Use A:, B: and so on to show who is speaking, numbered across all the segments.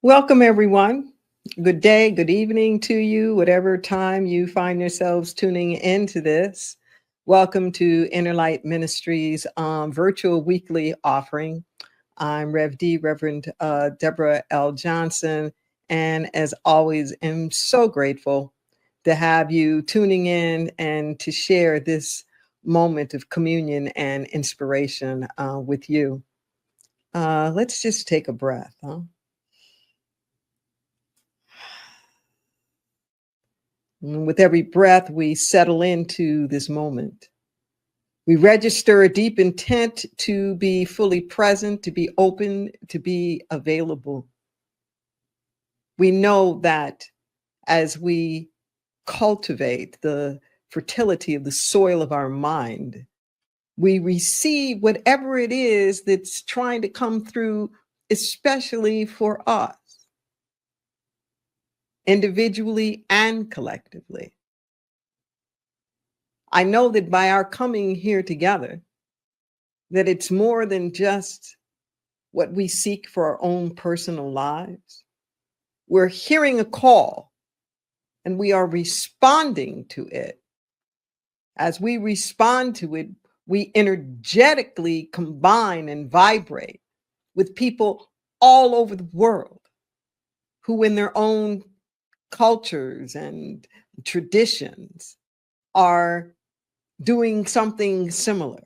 A: Welcome, everyone. Good day, good evening to you, whatever time you find yourselves tuning into this. Welcome to Inner Light Ministries virtual weekly offering. I'm Rev D, Reverend Deborah L. Johnson, and as always, am so grateful to have you tuning in and to share this moment of communion and inspiration with you. Let's just take a breath, huh? And with every breath, we settle into this moment. We register a deep intent to be fully present, to be open, to be available. We know that as we cultivate the fertility of the soil of our mind, we receive whatever it is that's trying to come through, especially for us, individually and collectively. I know that by our coming here together, that it's more than just what we seek for our own personal lives. We're hearing a call and we are responding to it. As we respond to it, we energetically combine and vibrate with people all over the world who, in their own cultures and traditions, are doing something similar.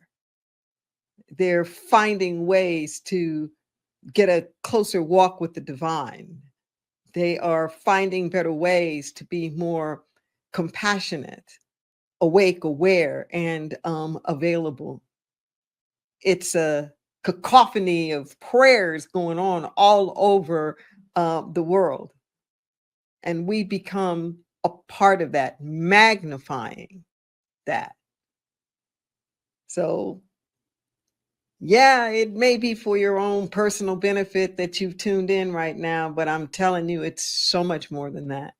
A: They're finding ways to get a closer walk with the divine. They are finding better ways to be more compassionate, awake, aware, and available. It's a cacophony of prayers going on all over the world. And we become a part of that, magnifying that. So yeah, it may be for your own personal benefit that you've tuned in right now, but I'm telling you, it's so much more than that.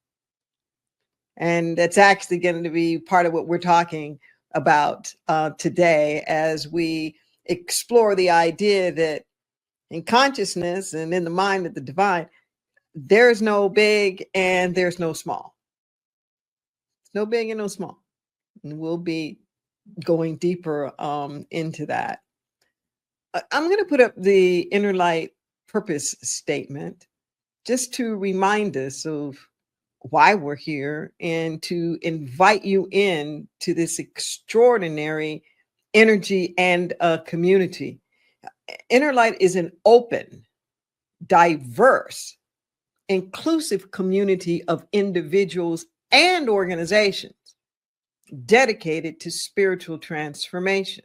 A: And that's actually going to be part of what we're talking about today as we explore the idea that in consciousness and in the mind of the divine, there's no big and there's no small. No big and no small. And we'll be going deeper into that. I'm going to put up the Inner Light purpose statement just to remind us of why we're here and to invite you in to this extraordinary energy and community. Inner Light is an open, diverse, inclusive community of individuals and organizations dedicated to spiritual transformation.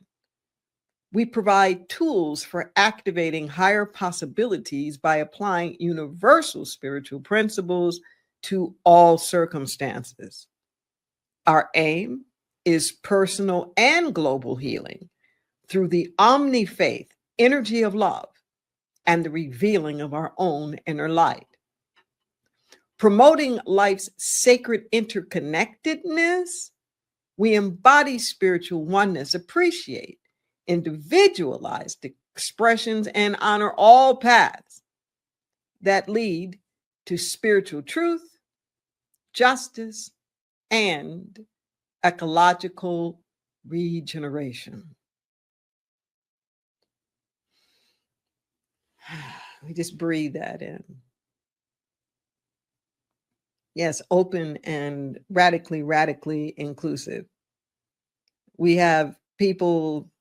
A: We provide tools for activating higher possibilities by applying universal spiritual principles to all circumstances. Our aim is personal and global healing through the omni faith energy of love and the revealing of our own inner light. Promoting life's sacred interconnectedness, we embody spiritual oneness, appreciate individualized expressions, and honor all paths that lead to spiritual truth, justice, and ecological regeneration. We just breathe that in. Yes, open and radically inclusive. We have people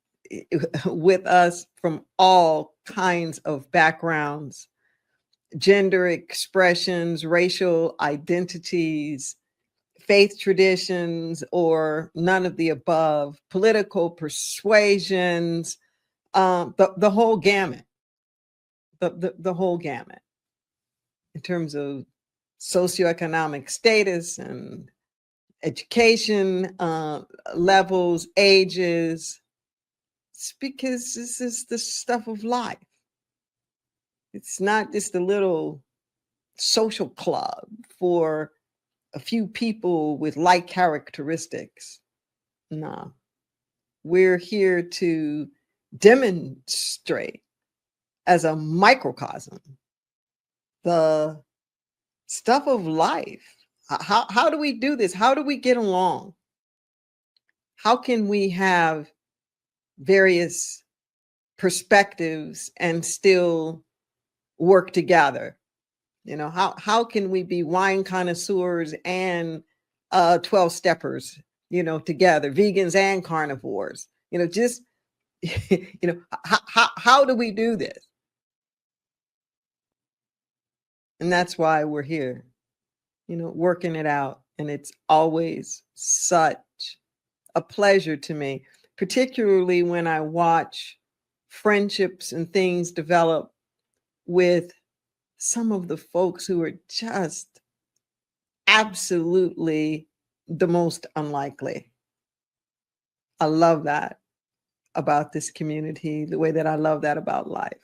A: with us from all kinds of backgrounds, gender expressions, racial identities, faith traditions, or none of the above, political persuasions, the whole gamut, the whole gamut in terms of socioeconomic status and education levels, ages. It's because this is the stuff of life. It's not just a little social club for a few people with like characteristics. No, we're here to demonstrate as a microcosm the stuff of life. How do we do this? How do we get along? How can we have various perspectives and still work together? You know, how can we be wine connoisseurs and 12 steppers, together, vegans and carnivores? Just how do we do this? And that's why we're here, working it out. And it's always such a pleasure to me, particularly when I watch friendships and things develop with some of the folks who are just absolutely the most unlikely. I love that about this community, the way that I love that about life.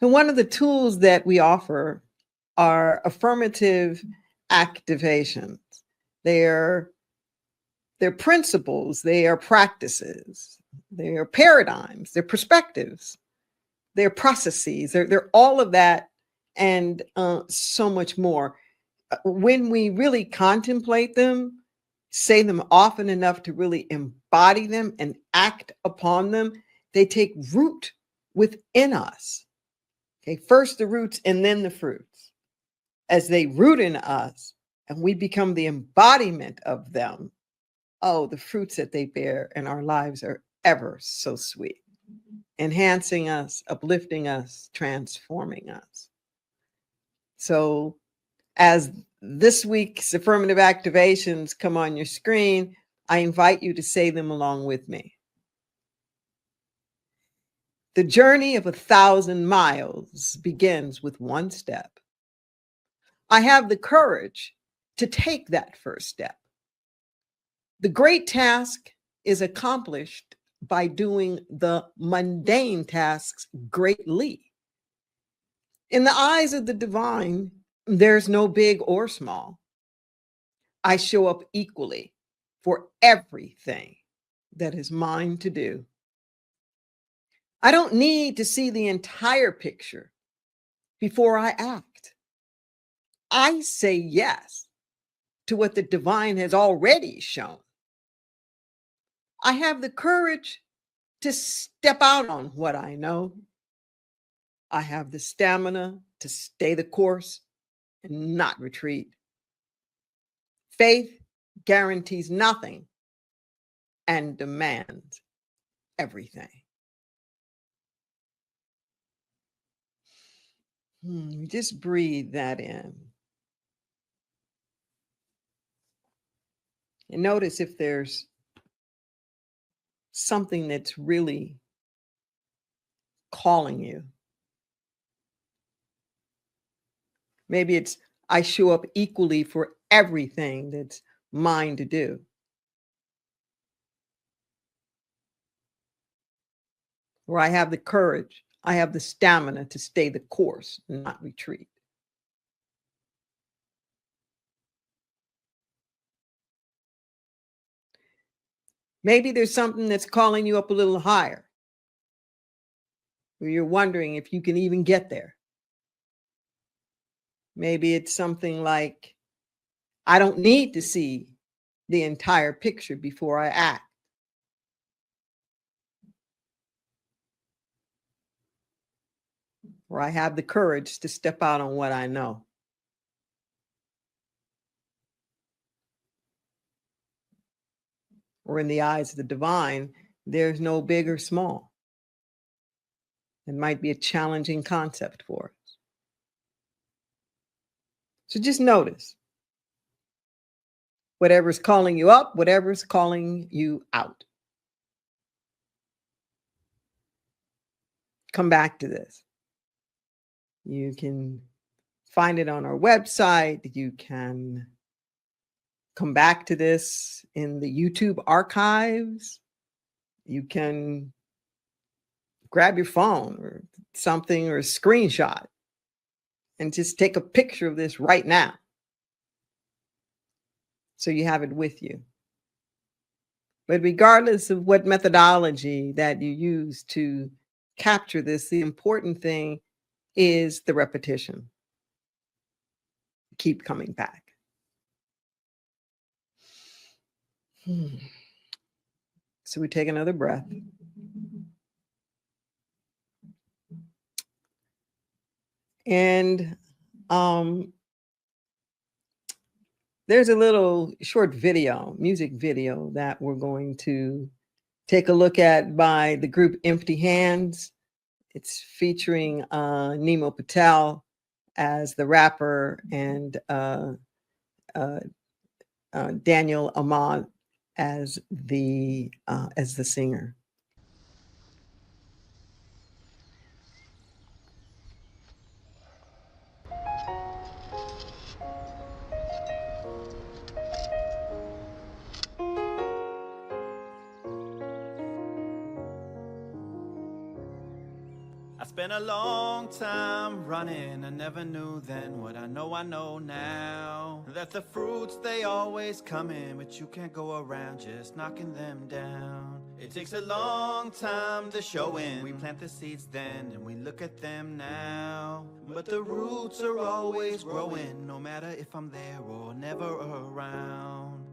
A: And one of the tools that we offer are affirmative activations. They're principles, they are practices, they are paradigms, they're perspectives, they're processes, they're all of that and so much more. When we really contemplate them, say them often enough to really embody them and act upon them, they take root within us. Okay, first the roots and then the fruits. As they root in us and we become the embodiment of them, oh, the fruits that they bear in our lives are ever so sweet, enhancing us, uplifting us, transforming us. So as this week's affirmative activations come on your screen, I invite you to say them along with me. The journey of 1,000 miles begins with one step. I have the courage to take that first step. The great task is accomplished by doing the mundane tasks greatly. In the eyes of the divine, there's no big or small. I show up equally for everything that is mine to do. I don't need to see the entire picture before I act. I say yes to what the divine has already shown. I have the courage to step out on what I know. I have the stamina to stay the course and not retreat. Faith guarantees nothing and demands everything. Just breathe that in. And notice if there's something that's really calling you. Maybe it's I show up equally for everything that's mine to do. Or I have the courage, I have the stamina to stay the course and not retreat. Maybe there's something that's calling you up a little higher, where you're wondering if you can even get there. Maybe it's something like, I don't need to see the entire picture before I act. Or I have the courage to step out on what I know. Or in the eyes of the divine, there's no big or small. It might be a challenging concept for us. So just notice whatever's calling you up, whatever's calling you out. Come back to this. You can find it on our website. You can come back to this in the YouTube archives. You can grab your phone or something or a screenshot and just take a picture of this right now, so you have it with you. But regardless of what methodology that you use to capture this, the important thing is the repetition. Keep coming back. So we take another breath. And there's a little short video, music video, that we're going to take a look at by the group Empty Hands. It's featuring Nemo Patel as the rapper and Daniel Ahmad as the singer.
B: I spent a long time running, I never knew then what I know now. That the fruits, they always come in, but you can't go around just knocking them down. It takes a long time to show in. We plant the seeds then, and we look at them now. But the roots are always growing, no matter if I'm there or never around.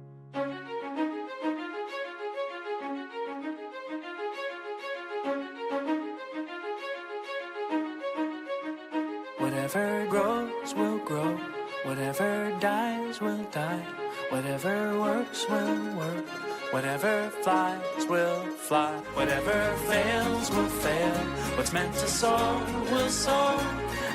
C: Whatever grows will grow, whatever dies will die, whatever works will work, whatever flies will fly, whatever fails will fail, what's meant to soar will soar.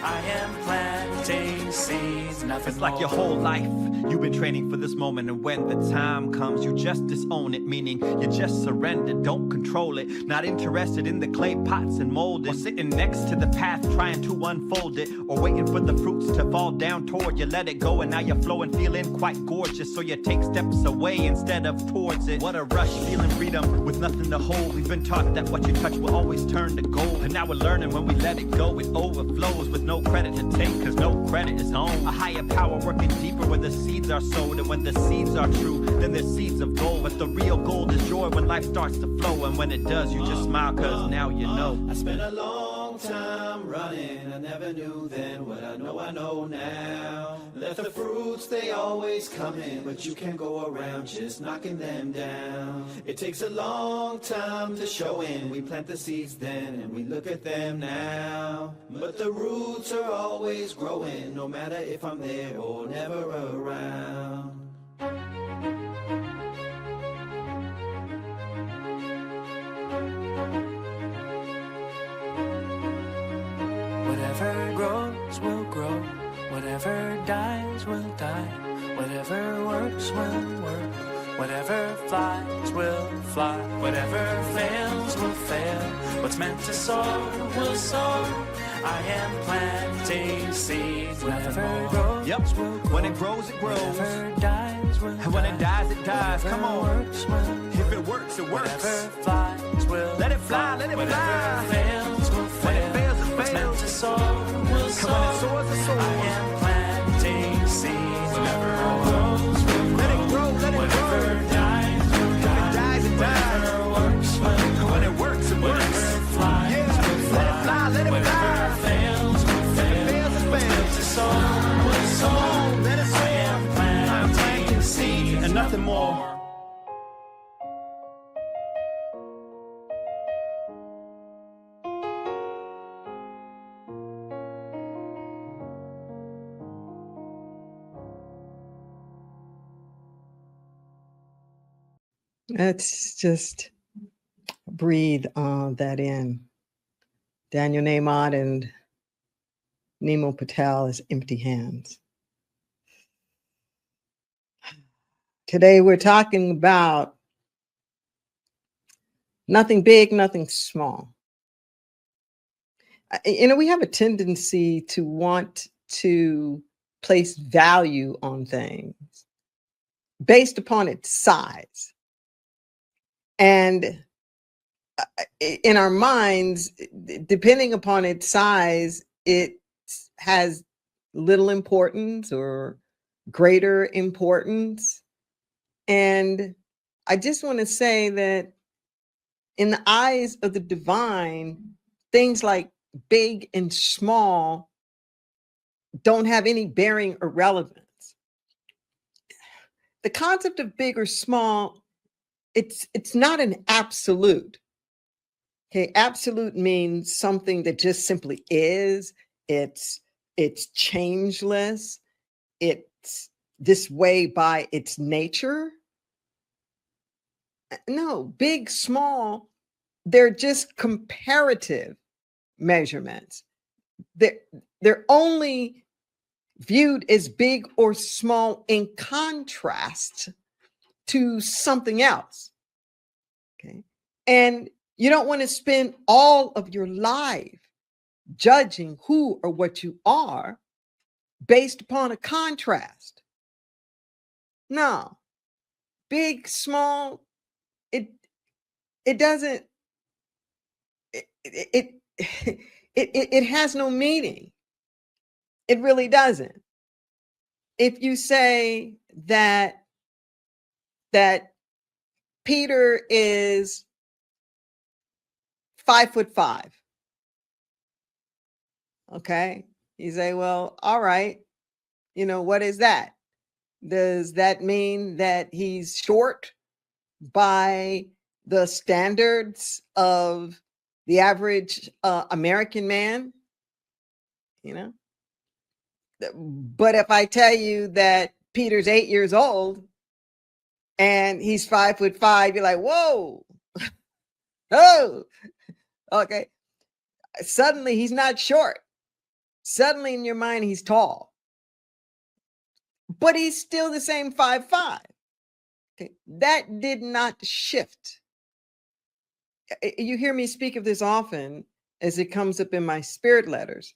C: I am planting seeds, nothing
B: It's like your whole life you've been training for this moment, and when the time comes you just disown it, meaning you just surrender, don't control it, not interested in the clay pots and molded, or sitting next to the path trying to unfold it, or waiting for the fruits to fall down toward you. Let it go and now you're flowing, feeling quite gorgeous, so you take steps away instead of towards it. What a rush, feeling freedom with nothing to hold. We've been taught that what you touch will always turn to gold, and now we're learning when we let it go it overflows, with no credit to take, cause no credit is home. A higher power working deeper where the seeds are sowed, and when the seeds are true, then they're seeds of gold. But the real gold is joy when life starts to flow, and when it does, you just smile, cause now you know. I spent a long time running, I never knew then what I know now. Let the fruits, they always come in, but you can't go around just knocking them down. It takes a long time to show in. We plant the seeds then, and we look at them now. But the roots are always growing, no matter if I'm there or never around.
C: Whatever grows will grow, whatever dies will die, whatever works will work, whatever flies will fly, whatever fails will fail, what's meant to soar will soar. I am planting seeds. Whatever grows will grow.
B: When it grows, it grows.
C: Whatever dies will
B: And when it dies, it dies.
C: Whatever
B: Come on.
C: works will
B: If it works, it works.
C: Whatever flies will
B: Let it fly, let it
C: Whatever
B: fly.
C: fails will fail.
B: When it fails, it
C: What's meant
B: fails.
C: to soar will
B: And
C: soar.
B: when it soars, it soars.
C: I am planting seeds. Whatever grows will
B: Let it
C: grow.
B: grow, let it
C: Whatever
B: grow.
C: dies will
B: When
C: die.
B: it dies, it dies.
C: Whatever works will
B: And when it works, it works.
C: Whatever flies
B: Yeah.
C: will fly.
B: Let it fly, let it
C: Whatever
B: fly.
C: fails will fail.
B: Fails, it
C: What's meant
B: fails.
C: to soar will soar.
B: Let it
C: I am planting seeds
B: and nothing more.
A: Let's just breathe that in. Daniel Ahmad and Nemo Patel is Empty Hands. Today we're talking about nothing big, nothing small. We have a tendency to want to place value on things based upon its size. And in our minds, depending upon its size, it has little importance or greater importance. And I just want to say that in the eyes of the divine, things like big and small don't have any bearing or relevance. The concept of big or small, it's not an absolute. Okay, absolute means something that just simply is. It's changeless. It's this way by its nature. No, big, small, they're just comparative measurements. They're only viewed as big or small in contrast to something else. Okay. And you don't want to spend all of your life judging who or what you are based upon a contrast. No, big, small, it it doesn't it it has no meaning. It really doesn't. If you say that Peter is 5'5", okay, you say, well, all right, what is that? Does that mean that he's short by the standards of the average American man? But if I tell you that Peter's 8 years old and he's 5'5", you're like, whoa, oh, okay. Suddenly he's not short. Suddenly in your mind he's tall, but he's still the same 5'5". Okay, that did not shift. You hear me speak of this often as it comes up in my spirit letters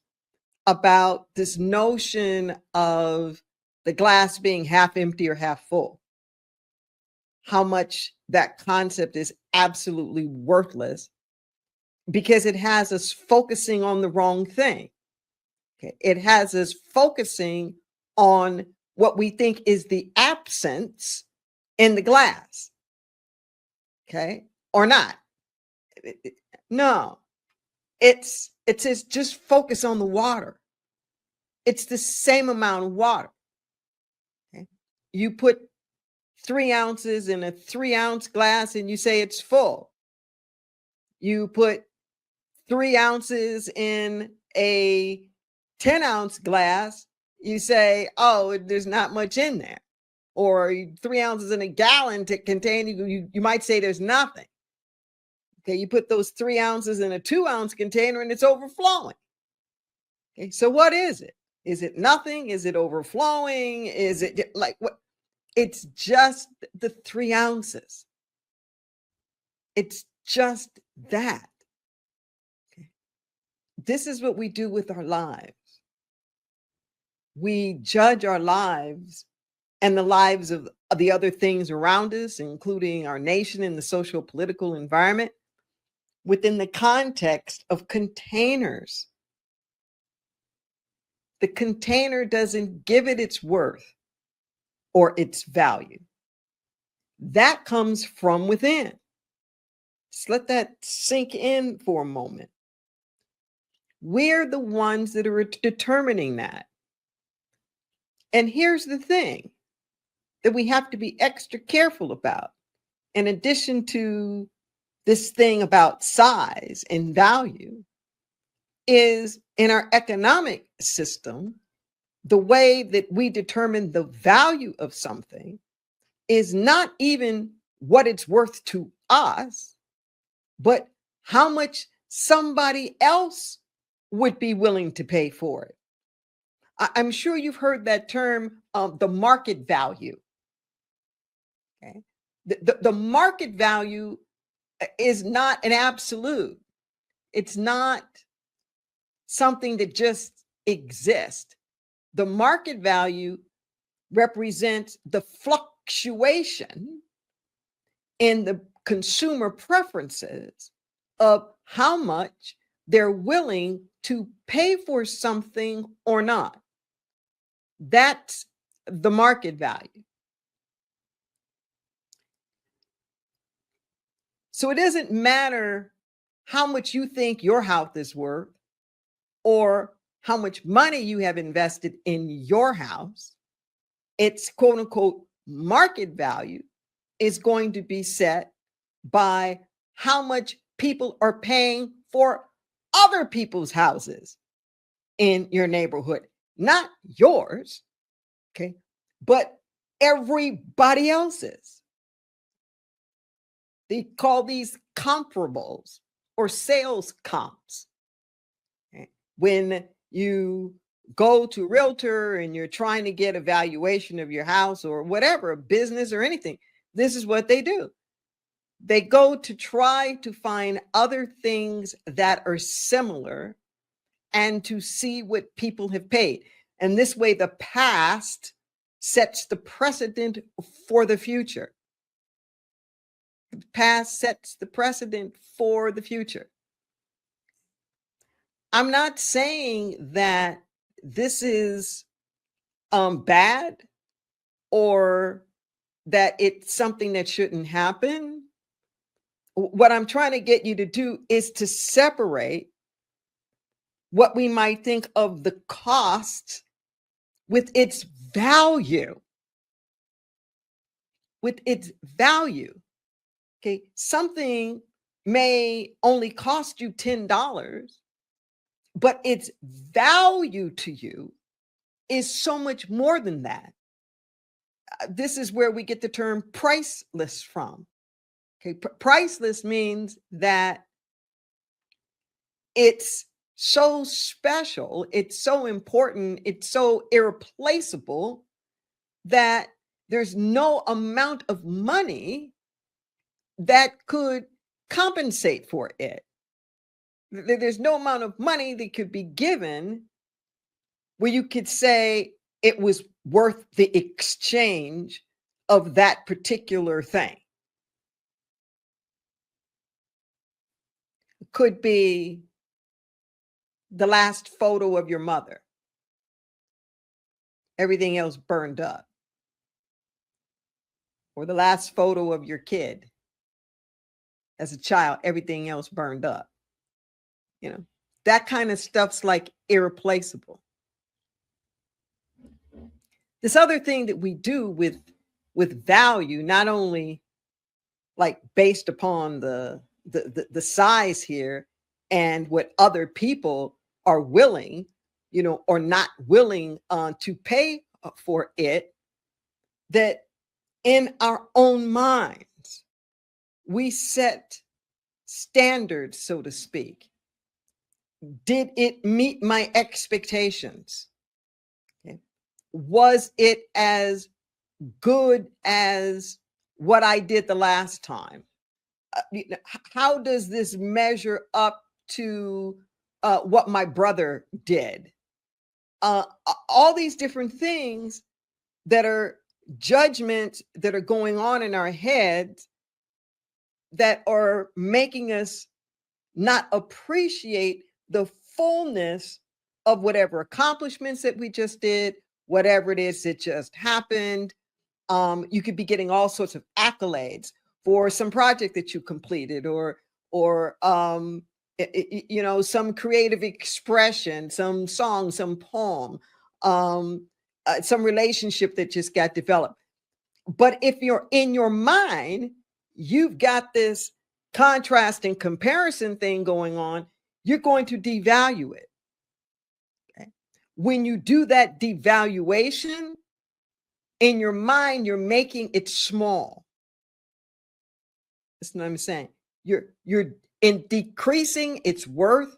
A: about this notion of the glass being half empty or half full. How much that concept is absolutely worthless because it has us focusing on the wrong thing. Okay, it has us focusing on what we think is the absence in the glass. Okay, or not. No, it's just focus on the water. It's the same amount of water. Okay? You put 3 ounces in a 3-ounce glass and you say it's full. You put 3 ounces in a 10-ounce glass, you say, oh, there's not much in there. Or 3 ounces in a gallon to contain, you might say there's nothing. Okay, you put those 3 ounces in a 2-ounce container and it's overflowing. Okay, so what is it? Is it nothing? Is it overflowing? Is it like what? It's just the 3 ounces. It's just that. Okay. This is what we do with our lives. We judge our lives and the lives of the other things around us, including our nation and the social political environment, within the context of containers. The container doesn't give it its worth or its value. That comes from within. Just let that sink in for a moment. We're the ones that are determining that. And here's the thing that we have to be extra careful about. In addition to this thing about size and value, is in our economic system, the way that we determine the value of something is not even what it's worth to us, but how much somebody else would be willing to pay for it. I'm sure you've heard that term, the market value. Okay, the market value is not an absolute. It's not something that just exists. The market value represents the fluctuation in the consumer preferences of how much they're willing to pay for something or not. That's the market value. So it doesn't matter how much you think your house is worth or how much money you have invested in your house. Its quote unquote market value is going to be set by how much people are paying for other people's houses in your neighborhood, not yours, okay, but everybody else's. They call these comparables or sales comps. Okay? When you go to a realtor and you're trying to get a valuation of your house or whatever, a business or anything, this is what they do. They go to try to find other things that are similar and to see what people have paid. And this way, the past sets the precedent for the future. The past sets the precedent for the future. I'm not saying that this is bad or that it's something that shouldn't happen. What I'm trying to get you to do is to separate what we might think of the cost with its value. With its value. Okay. Something may only cost you $10, but its value to you is so much more than that. This is where we get the term priceless from. Okay, priceless means that it's so special, it's so important, it's so irreplaceable that there's no amount of money that could compensate for it. There's no amount of money that could be given where you could say it was worth the exchange of that particular thing. Could be the last photo of your mother. Everything else burned up. Or the last photo of your kid as a child, everything else burned up. You know, that kind of stuff's like irreplaceable. This other thing that we do with value, not only like based upon the size here and what other people are willing, you know, or not willing to pay for it, that in our own minds, we set standards, so to speak. Did it meet my expectations? Okay. Was it as good as what I did the last time? How does this measure up to what my brother did? All these different things that are judgments that are going on in our heads that are making us not appreciate the fullness of whatever accomplishments that we just did, whatever it is that just happened. You could be getting all sorts of accolades for some project that you completed, or you know, some creative expression, some song, some poem, some relationship that just got developed. But if you're in your mind, you've got this contrast and comparison thing going on, you're going to devalue it. Okay? When you do that devaluation in your mind, you're making it small. That's what I'm saying. You're in decreasing its worth,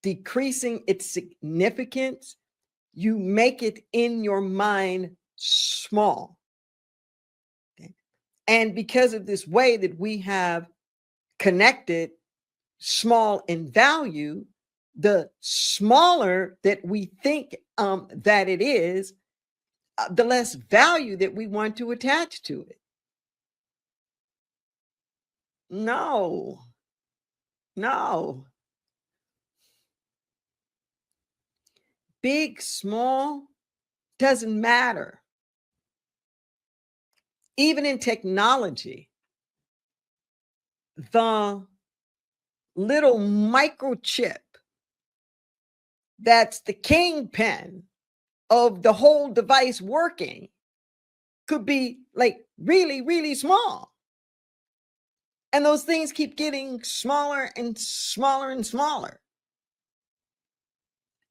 A: decreasing its significance. You make it in your mind small. Okay? And because of this way that we have connected small in value, the smaller that we think that it is, the less value that we want to attach to it. No. Big, small, doesn't matter. Even in technology, the little microchip that's the kingpin of the whole device working could be like really, really small. And those things keep getting smaller and smaller and smaller.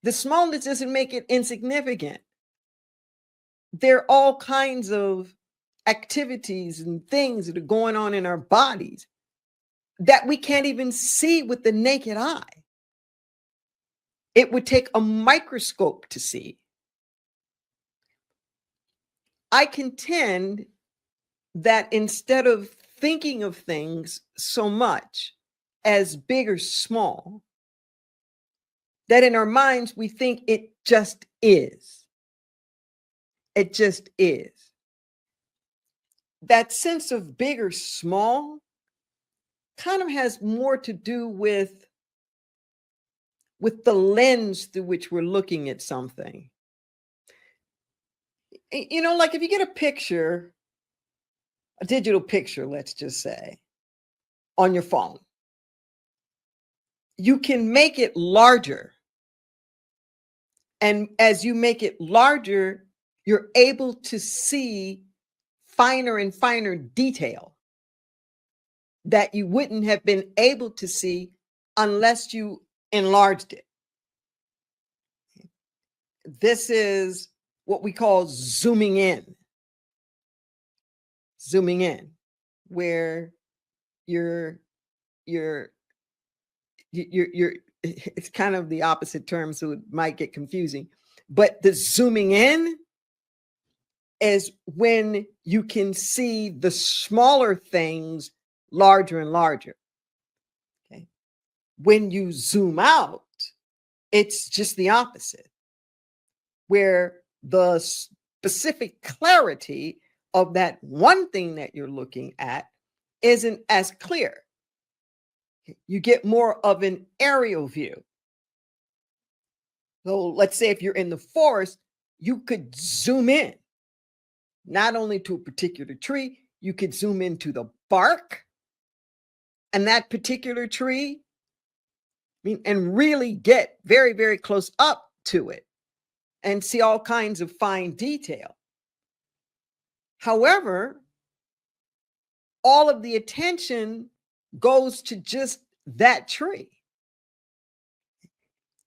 A: The smallness doesn't make it insignificant. There are all kinds of activities and things that are going on in our bodies that we can't even see with the naked eye. It would take a microscope to see. I contend that instead of thinking of things so much as big or small, that in our minds we think it just is. It just is. That sense of big or small kind of has more to do with the lens through which we're looking at something. You know, like if you get a picture, a digital picture, let's just say, on your phone, you can make it larger. And as you make it larger, you're able to see finer and finer detail that you wouldn't have been able to see unless you enlarged it. This is what we call zooming in. Zooming in, where you're it's kind of the opposite term, so it might get confusing. But the zooming in is when you can see the smaller things larger and larger. Okay. When you zoom out, it's just the opposite, where the specific clarity of that one thing that you're looking at isn't as clear. You get more of an aerial view. So let's say if you're in the forest, you could zoom in, not only to a particular tree, you could zoom into the bark and that particular tree, and really get very, very close up to it and see all kinds of fine detail. However, all of the attention goes to just that tree.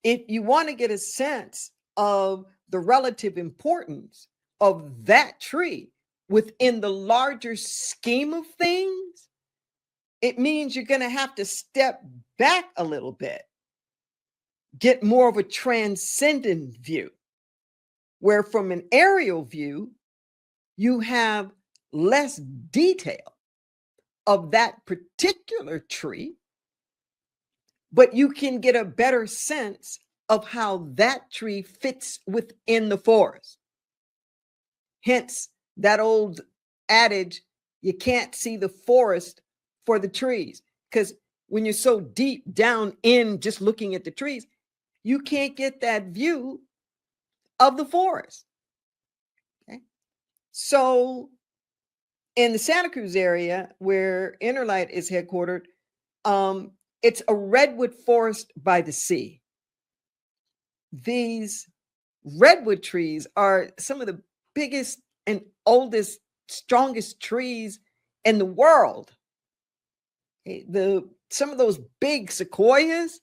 A: If you want to get a sense of the relative importance of that tree within the larger scheme of things, it means you're going to have to step back a little bit, get more of a transcendent view, where from an aerial view, you have less detail of that particular tree, but you can get a better sense of how that tree fits within the forest. Hence, that old adage, you can't see the forest for the trees, because when you're so deep down in just looking at the trees, you can't get that view of the forest. Okay. So in the Santa Cruz area where Interlight is headquartered, it's a redwood forest by the sea. These redwood trees are some of the biggest and oldest, strongest trees in the world. Some of those big sequoias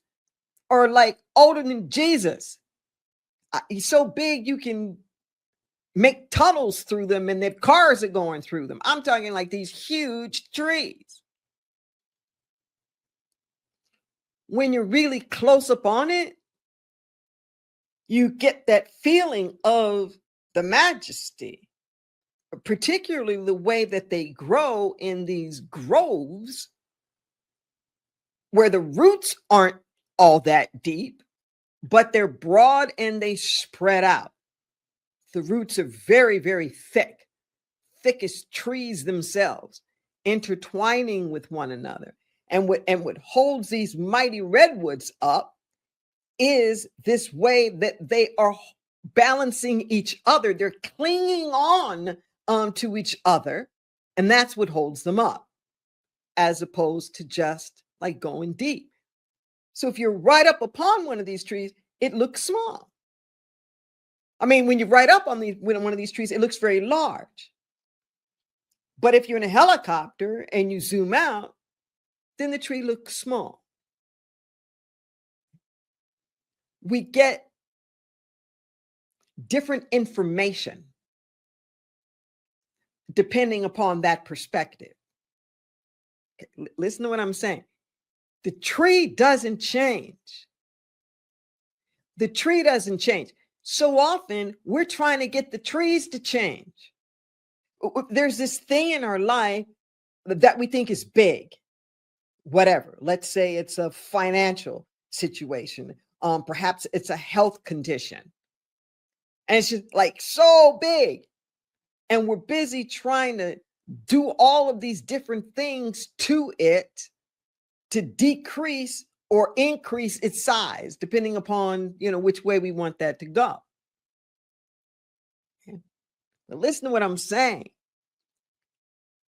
A: are like older than Jesus. He's so big you can make tunnels through them and that cars are going through them. I'm talking like these huge trees. When you're really close up on it, you get that feeling of the majesty, particularly the way that they grow in these groves where the roots aren't all that deep, but they're broad and they spread out. The roots are very, very thick, thick as trees themselves, intertwining with one another. And what holds these mighty redwoods up is this way that they are balancing each other. They're clinging on to each other, and that's what holds them up, as opposed to just like going deep. So if you're right up upon one of these trees, it looks small. I mean, when you ride up on one of these trees, it looks very large. But if you're in a helicopter and you zoom out, then the tree looks small. We get different information depending upon that perspective. Okay, listen to what I'm saying. The tree doesn't change. The tree doesn't change. So often we're trying to get the trees to change. There's this thing in our life that we think is big, whatever. Let's say it's a financial situation. Perhaps it's a health condition. And it's just like so big. And we're busy trying to do all of these different things to it to decrease or increase its size, depending upon, which way we want that to go. Okay. But listen to what I'm saying.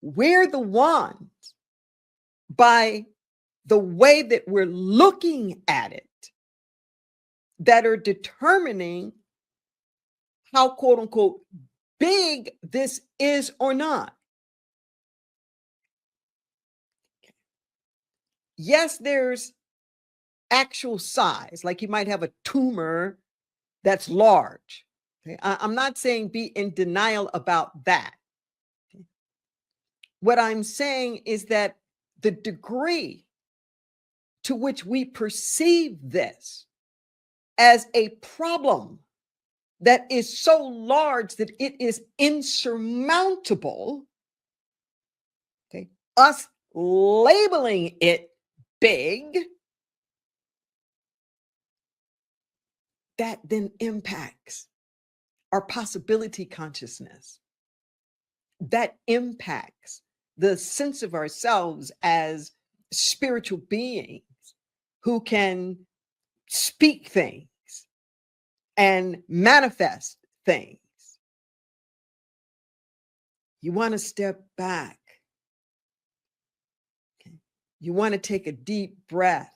A: We're the ones, by the way that we're looking at it, that are determining how, quote unquote, big this is or not. Yes, there's actual size, like you might have a tumor that's large. Okay? I'm not saying be in denial about that. Okay? What I'm saying is that the degree to which we perceive this as a problem that is so large that it is insurmountable, okay, us labeling it big, that then impacts our possibility consciousness. That impacts the sense of ourselves as spiritual beings who can speak things and manifest things. You want to step back. Okay? You want to take a deep breath.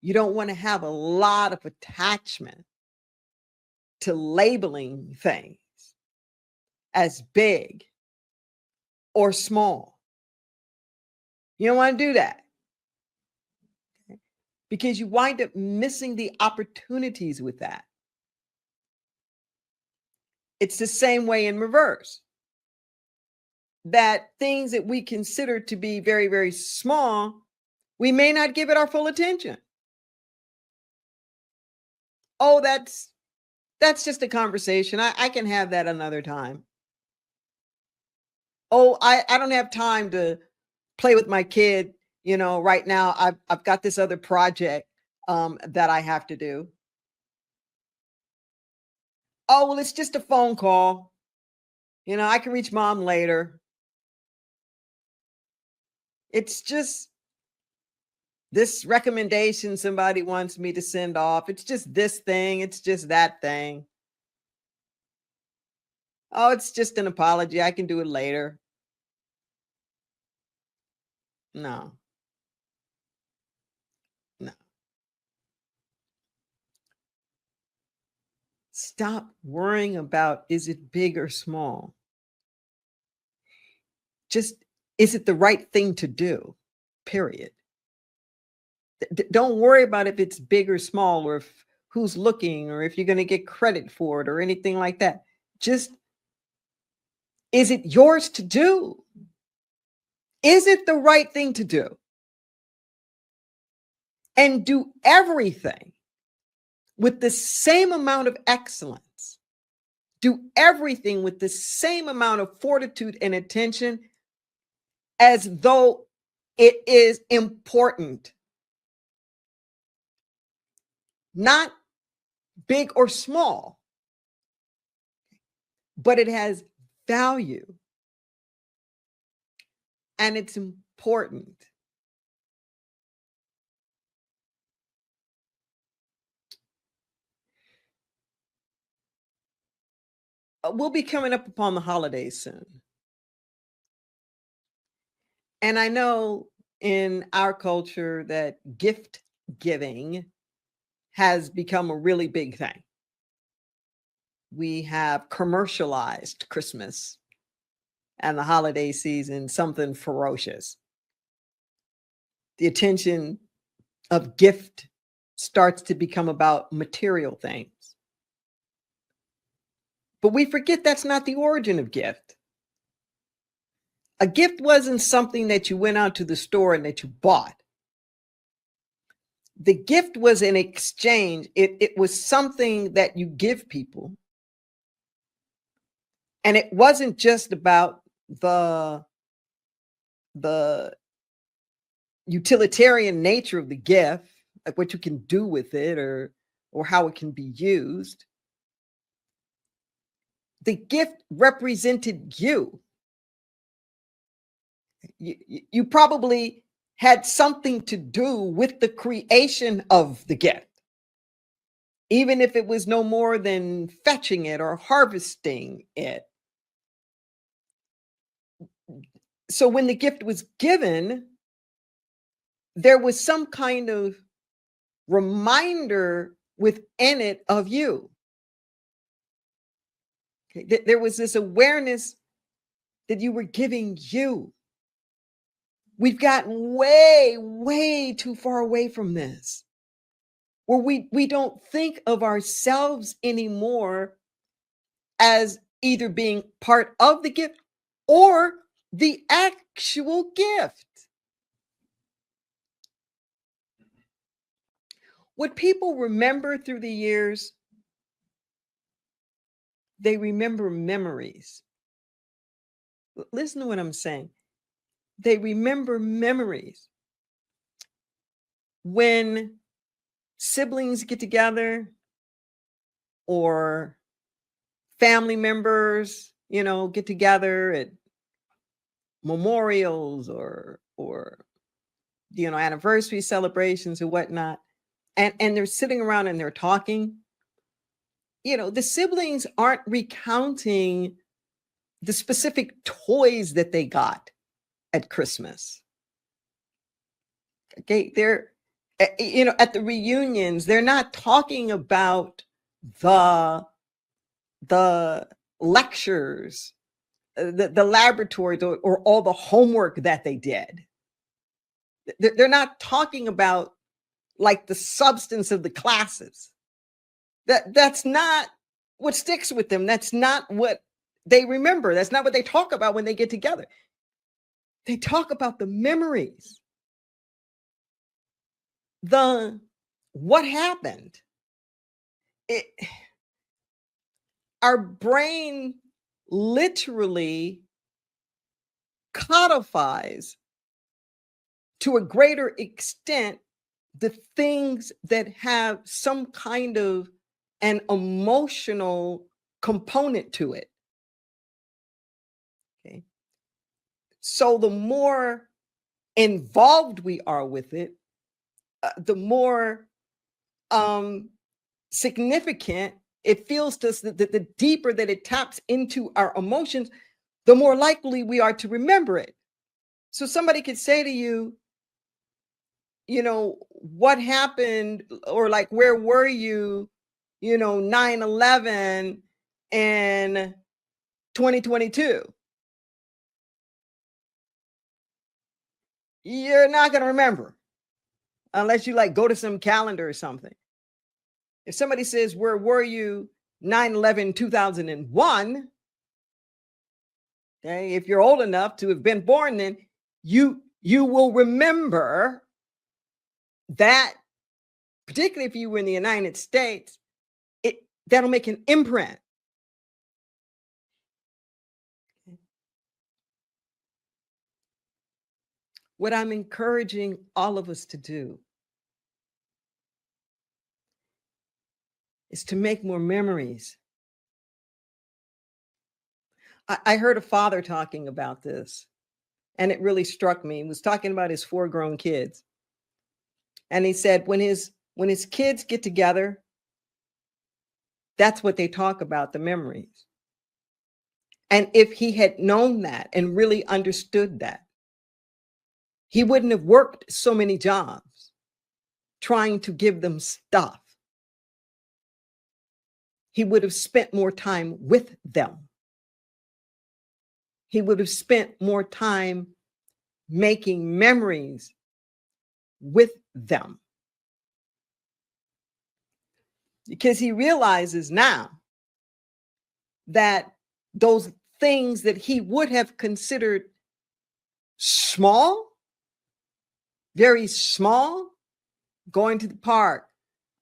A: You don't want to have a lot of attachment to labeling things as big or small. You don't want to do that. Okay? Because you wind up missing the opportunities with that. It's the same way in reverse. That things that we consider to be very, very small, we may not give it our full attention. Oh, that's just a conversation. I can have that another time. Oh, I don't have time to play with my kid. Right now I've got this other project that I have to do. Oh, well, it's just a phone call. I can reach mom later. It's just this recommendation somebody wants me to send off. It's just this thing. It's just that thing. Oh, it's just an apology. I can do it later. No. No. Stop worrying about, is it big or small? Just, is it the right thing to do? Period. Don't worry about if it's big or small, or if who's looking, or if you're going to get credit for it or anything like that. Just, is it yours to do? Is it the right thing to do? And do everything with the same amount of excellence. Do everything with the same amount of fortitude and attention as though it is important. Not big or small, but it has value and it's important. We'll be coming up upon the holidays soon. And I know in our culture that gift giving has become a really big thing. We have commercialized Christmas and the holiday season, something ferocious. The attention of gift starts to become about material things. But we forget that's not the origin of gift. A gift wasn't something that you went out to the store and that you bought. The gift was an exchange. It was something that you give people. And it wasn't just about the utilitarian nature of the gift, like what you can do with it or how it can be used. The gift represented you. You probably had something to do with the creation of the gift, even if it was no more than fetching it or harvesting it. So when the gift was given, there was some kind of reminder within it of you. Okay? There was this awareness that you were giving you. We've gotten way, way too far away from this, where we don't think of ourselves anymore as either being part of the gift or the actual gift. What people remember through the years, they remember memories. Listen to what I'm saying. They remember memories. When siblings get together or family members, get together at memorials or anniversary celebrations or whatnot, and they're sitting around and they're talking, the siblings aren't recounting the specific toys that they got at Christmas. Okay, they're at the reunions, they're not talking about the lectures, the laboratories, or all the homework that they did. They're not talking about like the substance of the classes. That's not what sticks with them. That's not what they remember. That's not what they talk about when they get together. They talk about the memories. What happened. Our brain literally codifies to a greater extent the things that have some kind of an emotional component to it. Okay. So the more involved we are with it, the more significant it feels to us, that the deeper that it taps into our emotions, the more likely we are to remember it. So somebody could say to you, what happened, or like, where were you, 9/11 in 2022? You're not going to remember unless you like go to some calendar or something. If somebody says, where were you 9/11 2001? Okay, if you're old enough to have been born then, you will remember that, particularly if you were in the United States, that'll make an imprint. What I'm encouraging all of us to do is to make more memories. I heard a father talking about this, and it really struck me. He was talking about his 4 grown kids. And he said when his kids get together, that's what they talk about, the memories. And if he had known that and really understood that, he wouldn't have worked so many jobs trying to give them stuff. he would have spent more time with them. He would have spent more time making memories with them. Because he realizes now that those things that he would have considered small, very small, going to the park,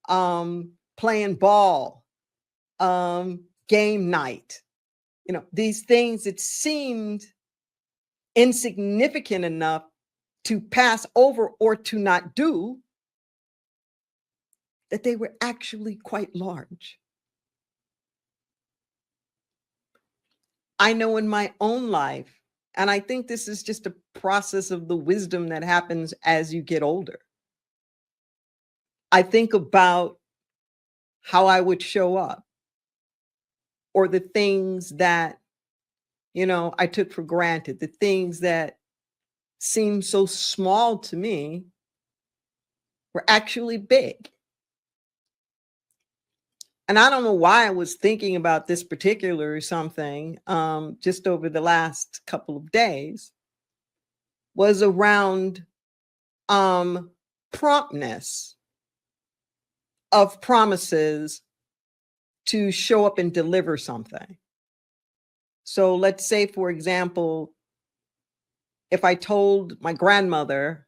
A: playing ball, game night, these things that seemed insignificant enough to pass over or to not do, that they were actually quite large. I know in my own life, and I think this is just a process of the wisdom that happens as you get older. I think about how I would show up, or the things that, I took for granted, the things that seemed so small to me were actually big. And I don't know why I was thinking about this particular something just over the last couple of days, was around promptness of promises to show up and deliver something. So let's say, for example, if I told my grandmother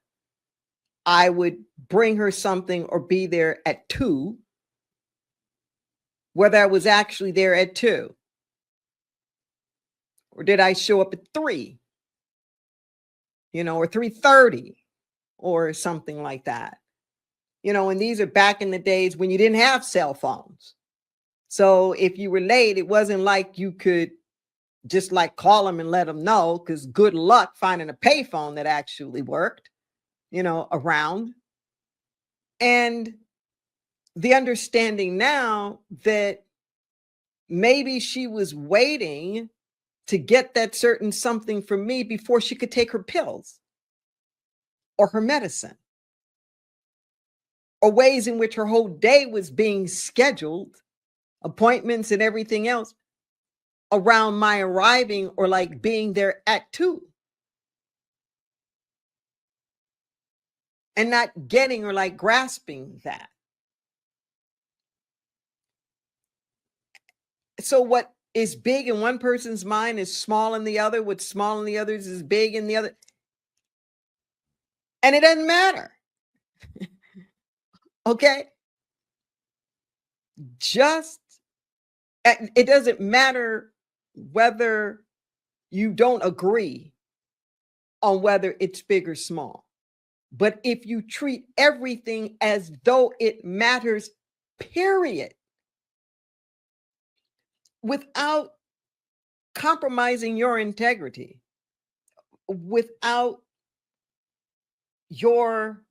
A: I would bring her something or be there at 2, whether I was actually there at 2, or did I show up at 3, or 3:30 or something like that. And these are back in the days when you didn't have cell phones. So if you were late, it wasn't like you could just like call them and let them know, because good luck finding a payphone that actually worked, around. And the understanding now that maybe she was waiting to get that certain something from me before she could take her pills or her medicine, or ways in which her whole day was being scheduled, appointments and everything else, around my arriving or like being there at 2. And not getting or like grasping that. So what is big in one person's mind is small in the other. What's small in the others is big in the other. And it doesn't matter. Okay? It doesn't matter whether you don't agree on whether it's big or small. But if you treat everything as though it matters, period, without compromising your integrity, without your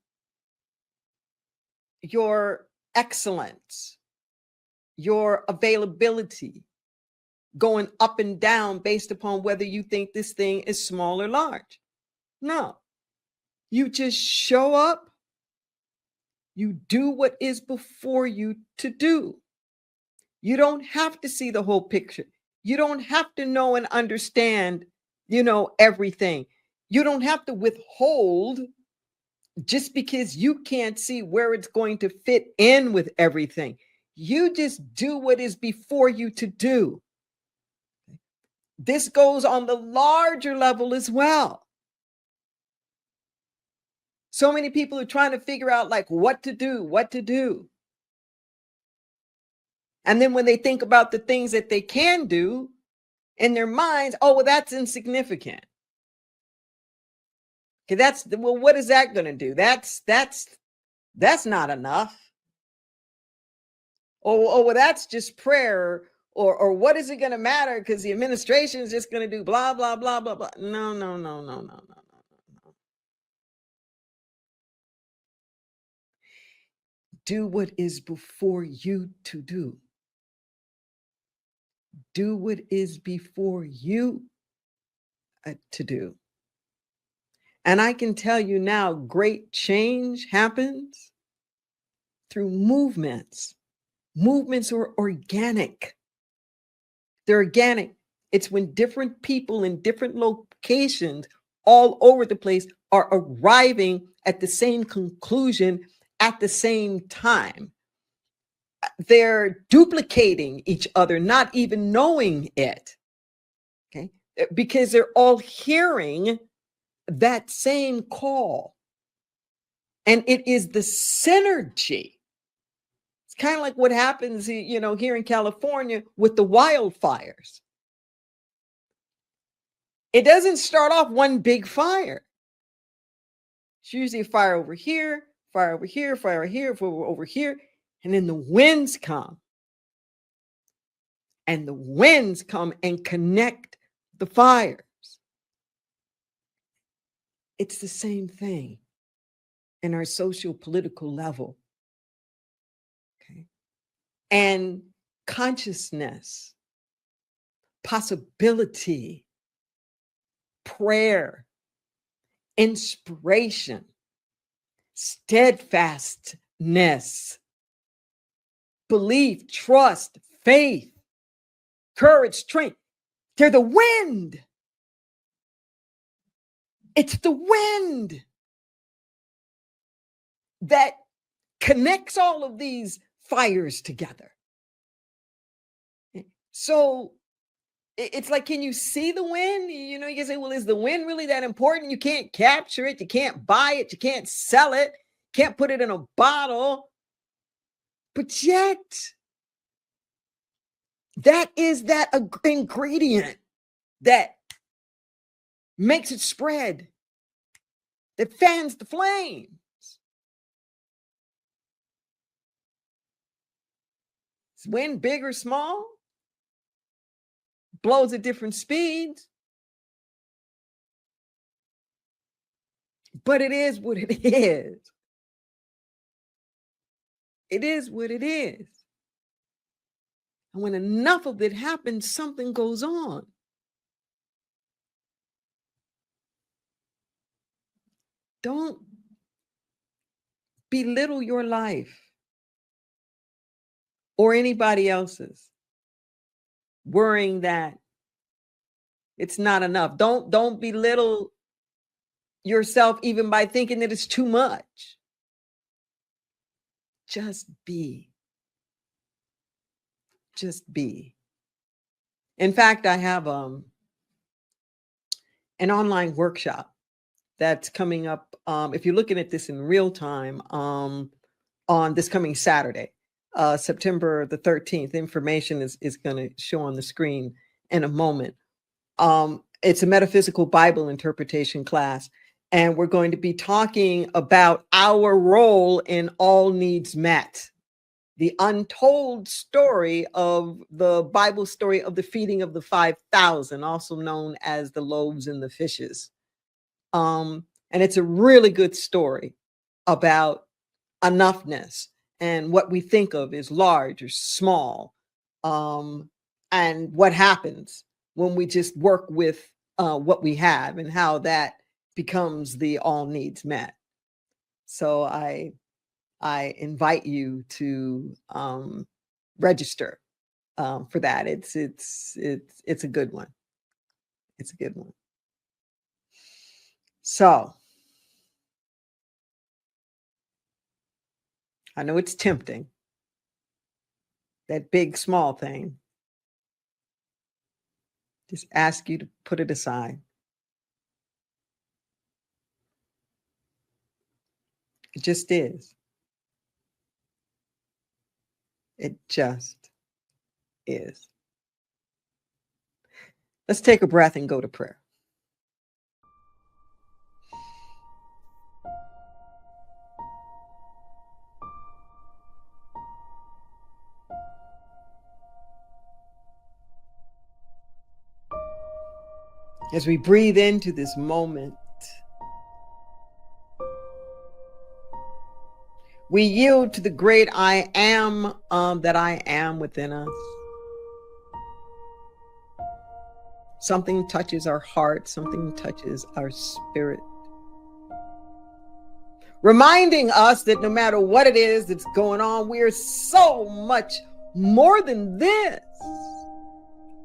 A: excellence, your availability going up and down based upon whether you think this thing is small or large. No. You just show up, you do what is before you to do. You don't have to see the whole picture. You don't have to know and understand, everything. You don't have to withhold just because you can't see where it's going to fit in with everything. You just do what is before you to do. This goes on the larger level as well. So many people are trying to figure out like what to do. And then when they think about the things that they can do in their minds, oh, well, that's insignificant. Okay, what is that going to do? That's not enough. Oh, well, that's just prayer. Or what is it going to matter? Because the administration is just going to do blah, blah, blah, blah, blah. No. Do what is before you to do. Do what is before you to do. And I can tell you now, great change happens through movements. Movements are organic. They're organic. It's when different people in different locations all over the place are arriving at the same conclusion at the same time. They're duplicating each other, not even knowing it. Okay. Because they're all hearing that same call. And it is the synergy. It's kind of like what happens, here in California with the wildfires. It doesn't start off one big fire. It's usually a fire over here, fire over here, fire over here. And then the winds come. And the winds come and connect the fires. It's the same thing in our social political level. Okay. And consciousness, possibility, prayer, inspiration, steadfastness, belief, trust, faith, courage, strength. They're the wind. It's the wind that connects all of these fires together. So it's like, can you see the wind? You can say, well, is the wind really that important? You can't capture it. You can't buy it. You can't sell it. Can't put it in a bottle. But yet, that is that ingredient that makes it spread, that fans the flames. Is wind big or small? Blows at different speeds. But it is what it is. It is what it is. And when enough of it happens, something goes on. Don't belittle your life or anybody else's, worrying that it's not enough. Don't belittle yourself even by thinking that it's too much. Just be. Just be. In fact, I have an online workshop that's coming up. If you're looking at this in real time, on this coming Saturday, September the 13th, information is going to show on the screen in a moment. It's a metaphysical Bible interpretation class, and we're going to be talking about our role in All Needs Met, the untold story of the Bible story of the feeding of the 5,000, also known as the loaves and the fishes. And it's a really good story about enoughness and what we think of as large or small, and what happens when we just work with what we have and how that becomes the all needs met. So I invite you to register for that. It's a good one. It's a good one. So I know it's tempting, that big, small thing. Just ask you to put it aside. It just is. It just is. Let's take a breath and go to prayer. As we breathe into this moment, we yield to the great I am that I am within us. Something touches our heart, something touches our spirit. reminding us that no matter what it is that's going on, we're so much more than this.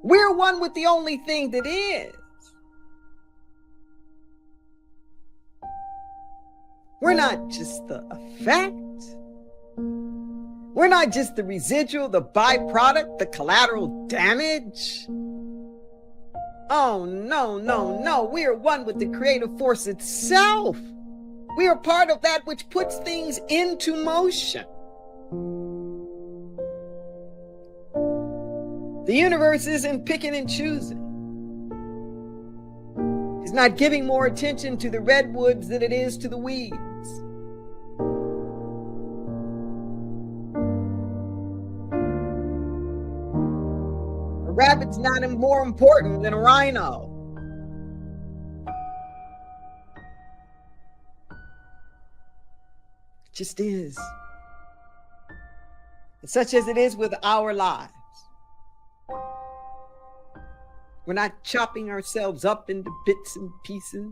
A: We're one with the only thing that is. We're not just the effect. We're not just the residual, the byproduct, the collateral damage. Oh, no, no, no. We are one with the creative force itself. We are part of that which puts things into motion. The universe isn't picking and choosing. It's not giving more attention to the redwoods than it is to the weeds. A rabbit's not more important than a rhino. It just is. And such as it is with our lives. We're not chopping ourselves up into bits and pieces.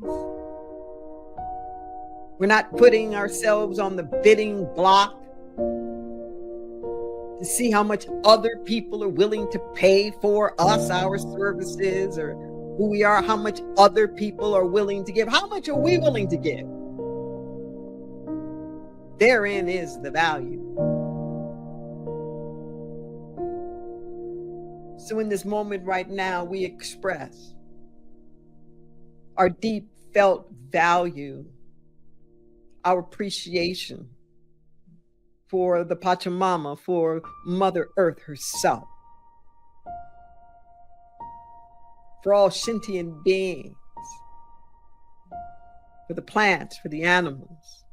A: We're not putting ourselves on the bidding block to see how much other people are willing to pay for us, our services, or who we are, how much other people are willing to give. How much are we willing to give? Therein is the value. So in this moment right now, we express our deep felt value, our appreciation for the Pachamama, for Mother Earth herself, for all sentient beings, for the plants, for the animals,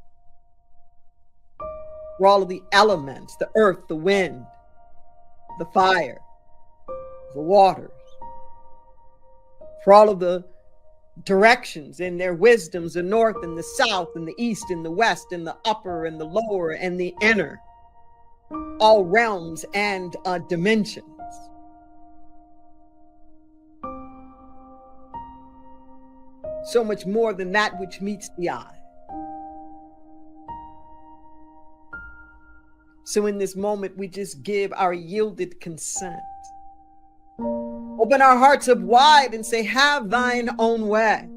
A: for all of the elements, the earth, the wind, the fire, the waters, for all of the directions and their wisdoms, the north and the south and the east and the west and the upper and the lower and the inner, all realms and dimensions. So much more than that which meets the eye. So in this moment, we just give our yielded consent. Open our hearts up wide and say, have thine own way.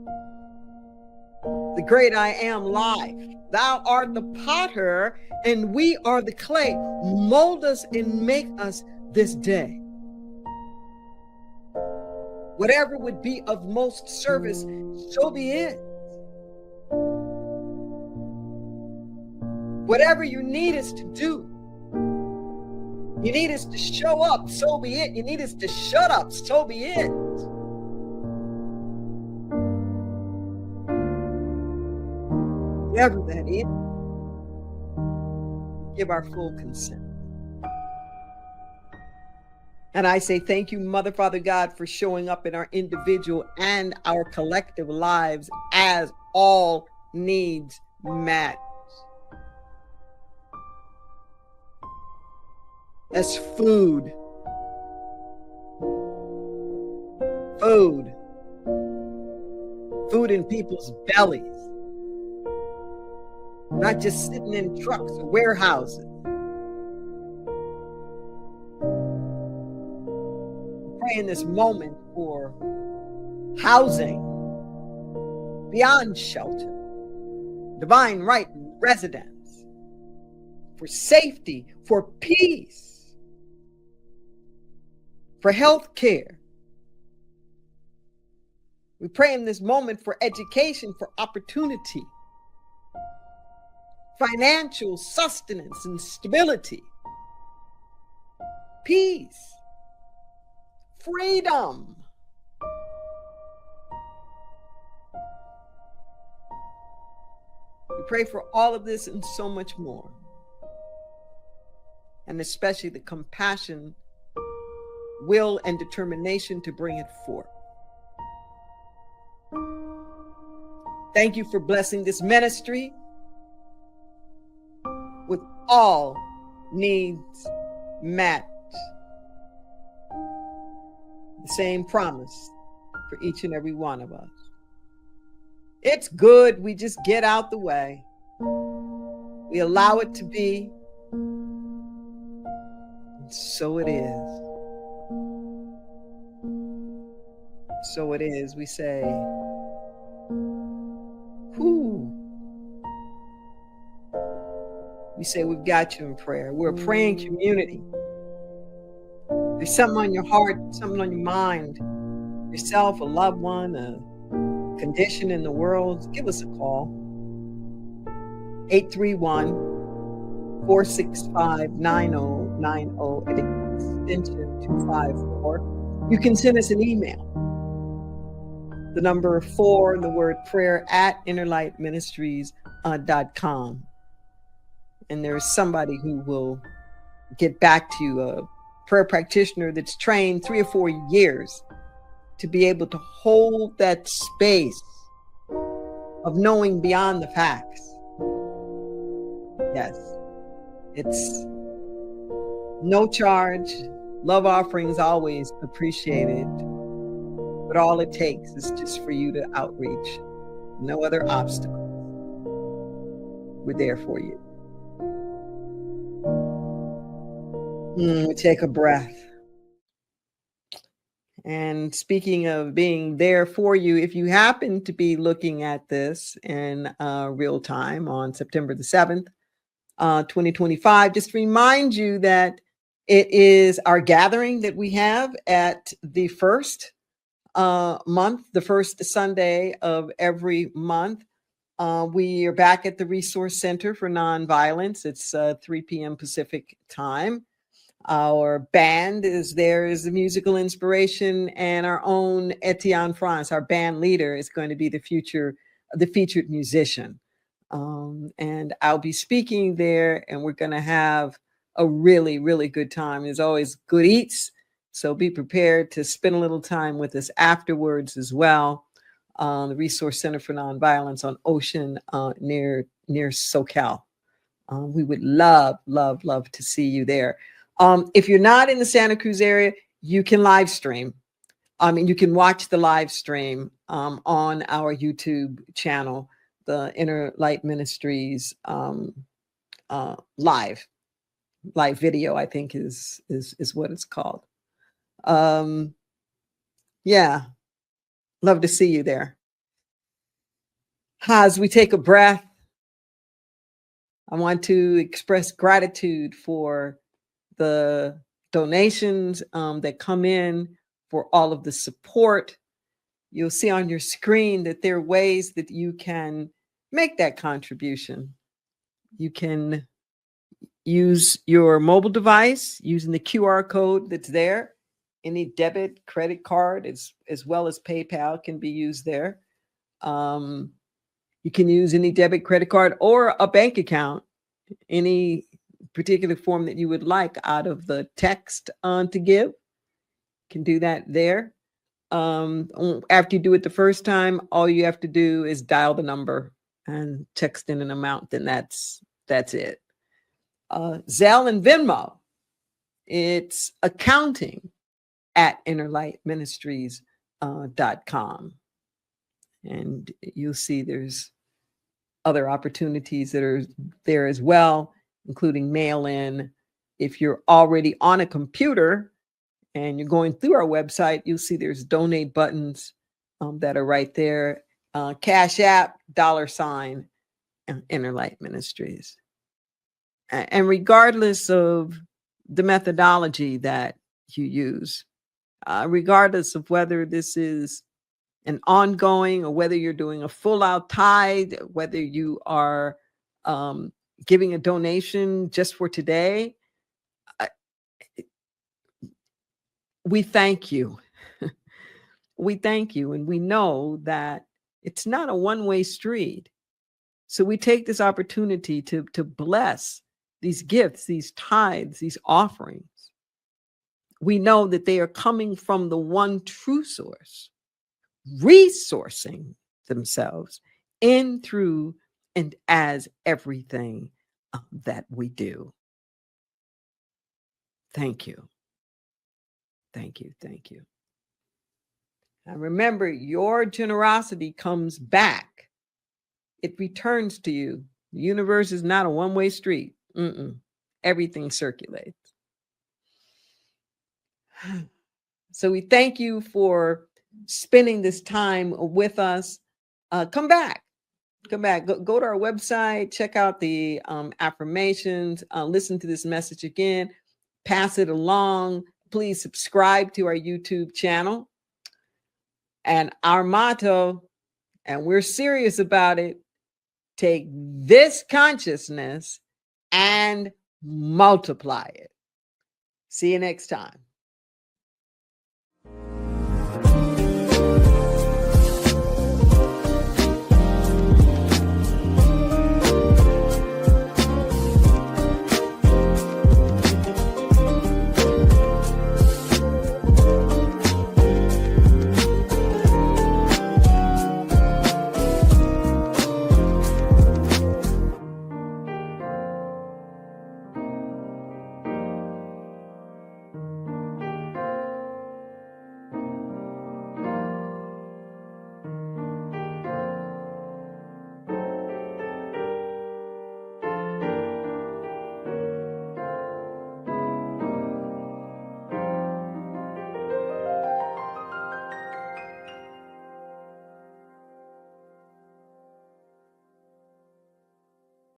A: The great I am life. Thou art the potter and we are the clay. Mold us and make us this day. Whatever would be of most service, so be it. Whatever you need us to do, you need us to show up, so be it. You need us to shut up, so be it. Whatever that is, give our full consent. And I say thank you, Mother, Father God, for showing up in our individual and our collective lives as all needs met. As food. Food in people's bellies. Not just sitting in trucks or warehouses. Pray in this moment for housing beyond shelter, divine right residence, for safety, for peace, for health care. We pray in this moment for education, for opportunity, financial sustenance and stability, peace, freedom. We pray for all of this and so much more. And especially the compassion, will, and determination to bring it forth. Thank you for blessing this ministry with all needs met. The same promise for each and every one of us. It's good we just get out the way. We allow it to be. And so it is. So it is. We say, whoo. We say, we've got you in prayer. We're a praying community. There's something on your heart, something on your mind, yourself, a loved one, a condition in the world, give us a call. 831-465-9090 at extension 254. You can send us an email. The number 4, the word prayer, at innerlightministries.com. And there's somebody who will get back to you, a prayer practitioner that's trained 3 or 4 years to be able to hold that space of knowing beyond the facts. Yes, it's no charge. Love offerings always appreciated. But all it takes is just for you to outreach. No other obstacles. We're there for you. Take a breath. And speaking of being there for you, if you happen to be looking at this in real time on September the 7th, 2025, just remind you that it is our gathering that we have at the first month, the first Sunday of every month. We are back at the Resource Center for Nonviolence. It's 3 p.m. Pacific time. Our band is there as the musical inspiration, and our own Etienne France, our band leader, is going to be the featured musician. And I'll be speaking there, and we're going to have a really, really good time. There's always good eats, so be prepared to spend a little time with us afterwards as well. The Resource Center for Nonviolence on Ocean near SoCal. We would love to see you there. If you're not in the Santa Cruz area, you can live stream. You can watch the live stream on our YouTube channel, the Inner Light Ministries live video, I think is what it's called. Yeah, love to see you there. As we take a breath, I want to express gratitude for the donations that come in, for all of the support. You'll see on your screen that there are ways that you can make that contribution. You can use your mobile device using the QR code that's there. Any debit, credit card, as well as PayPal can be used there. You can use any debit, credit card, or a bank account, any particular form that you would like out of the text to give. You can do that there. After you do it the first time, all you have to do is dial the number and text in an amount, then that's it. Zelle and Venmo, it's accounting at innerlightministries.com. And you'll see there's other opportunities that are there as well, including mail in. If you're already on a computer and you're going through our website, you'll see there's donate buttons that are right there. Cash App, $, Inner Light Ministries. And regardless of the methodology that you use, regardless of whether this is an ongoing or whether you're doing a full out tithe, whether you are giving a donation just for today, we thank you. We thank you. And we know that it's not a one-way street. So we take this opportunity to bless these gifts, these tithes, these offerings. We know that they are coming from the one true source, resourcing themselves in, through, and as everything that we do. Thank you. Thank you. Thank you. And remember, your generosity comes back. It returns to you The universe is not a one-way street. Everything circulates. So we thank you for spending this time with us. Come back. Go to our website, check out the affirmations, listen to this message again, pass it along. Please subscribe to our YouTube channel. And our motto, and we're serious about it, take this consciousness and multiply it. See you next time.